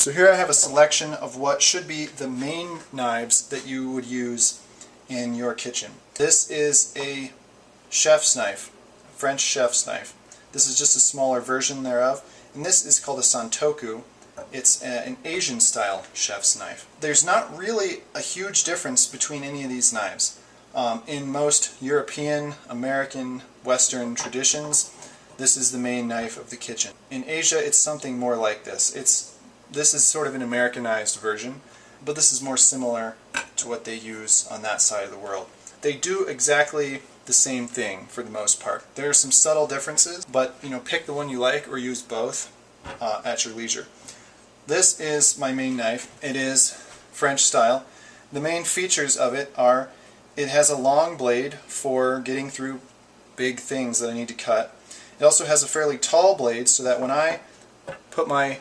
So here I have a selection of what should be the main knives that you would use in your kitchen. This is a chef's knife, French chef's knife. This is just a smaller version thereof, and this is called a Santoku. It's an Asian style chef's knife. There's not really a huge difference between any of these knives. In most European, American, Western traditions, this is the main knife of the kitchen. In Asia, it's something more like this. This is sort of an Americanized version, but this is more similar to what they use on that side of the world. They do exactly the same thing for the most part. There are some subtle differences, but pick the one you like or use both at your leisure. This is my main knife. It is French style. The main features of it are it has a long blade for getting through big things that I need to cut. It also has a fairly tall blade so that when I put my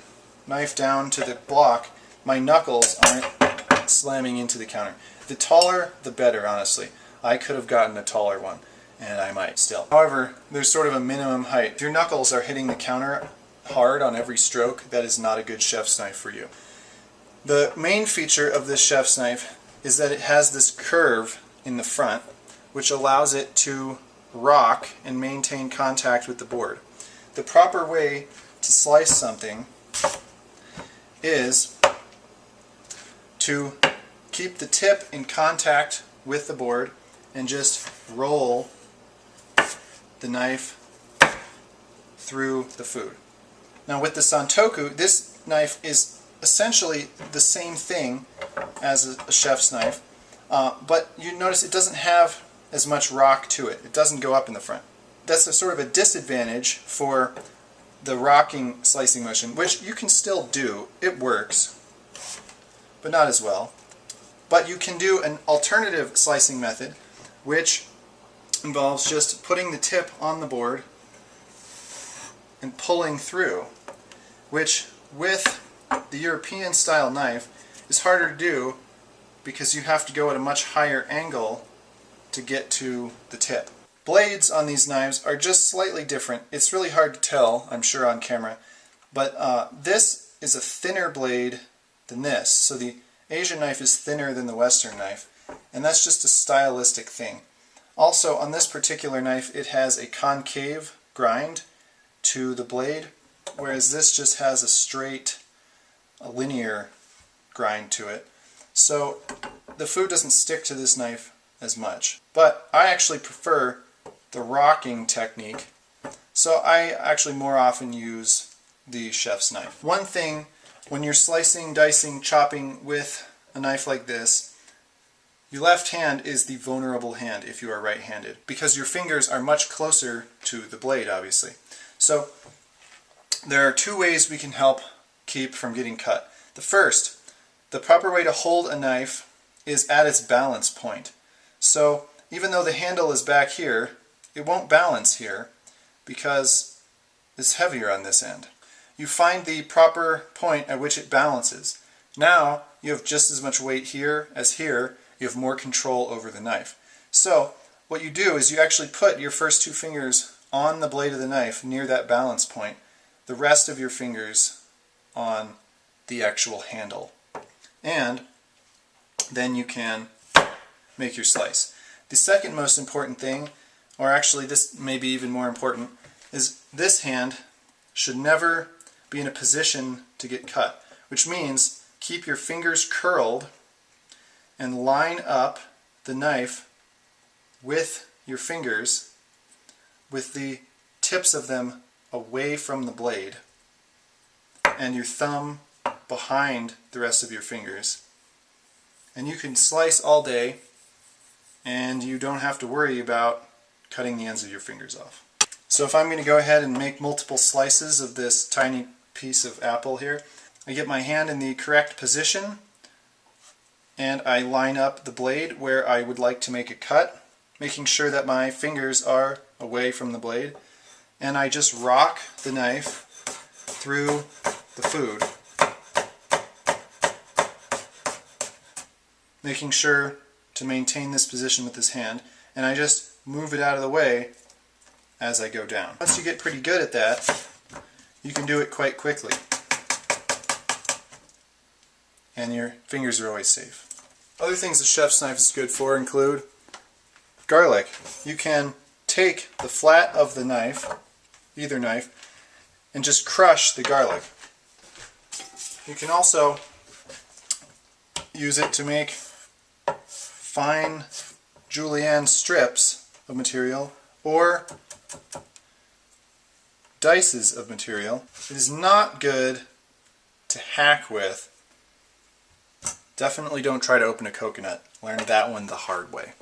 knife down to the block, my knuckles aren't slamming into the counter. The taller, the better, honestly. I could have gotten a taller one, and I might still. However, there's sort of a minimum height. If your knuckles are hitting the counter hard on every stroke, that is not a good chef's knife for you. The main feature of this chef's knife is that it has this curve in the front, which allows it to rock and maintain contact with the board. The proper way to slice something is to keep the tip in contact with the board and just roll the knife through the food. Now with the Santoku, this knife is essentially the same thing as a chef's knife, but you notice it doesn't have as much rock to it. It doesn't go up in the front. That's a sort of a disadvantage for the rocking slicing motion, which you can still do. It works, but not as well. But you can do an alternative slicing method, which involves just putting the tip on the board and pulling through, which with the European style knife is harder to do because you have to go at a much higher angle to get to the tip. Blades on these knives are just slightly different. It's really hard to tell, I'm sure, on camera, but this is a thinner blade than this. So the Asian knife is thinner than the Western knife, and that's just a stylistic thing. Also, on this particular knife, it has a concave grind to the blade, whereas this just has a straight, linear grind to it. So the food doesn't stick to this knife as much. But I actually prefer the rocking technique, so I actually more often use the chef's knife. One thing when you're slicing, dicing, chopping with a knife like this, your left hand is the vulnerable hand if you are right-handed, because your fingers are much closer to the blade, obviously. So there are two ways we can help keep from getting cut. The first, the proper way to hold a knife is at its balance point. So even though the handle is back here, it won't balance here because it's heavier on this end. You find the proper point at which it balances. Now you have just as much weight here as here. You have more control over the knife. So what you do is you actually put your first two fingers on the blade of the knife near that balance point, the rest of your fingers on the actual handle. And then you can make your slice. The second most important thing, or actually this may be even more important, is this hand should never be in a position to get cut, which means keep your fingers curled and line up the knife with your fingers with the tips of them away from the blade and your thumb behind the rest of your fingers. And you can slice all day and you don't have to worry about cutting the ends of your fingers off. So if I'm going to go ahead and make multiple slices of this tiny piece of apple here, I get my hand in the correct position and I line up the blade where I would like to make a cut, making sure that my fingers are away from the blade, and I just rock the knife through the food, making sure to maintain this position with this hand, and I just move it out of the way as I go down. Once you get pretty good at that, you can do it quite quickly. and your fingers are always safe. Other things the chef's knife is good for include garlic. You can take the flat of the knife, either knife, and just crush the garlic. You can also use it to make fine julienne strips of material or dices of material. It is not good to hack with. Definitely don't try to open a coconut. Learn that one the hard way.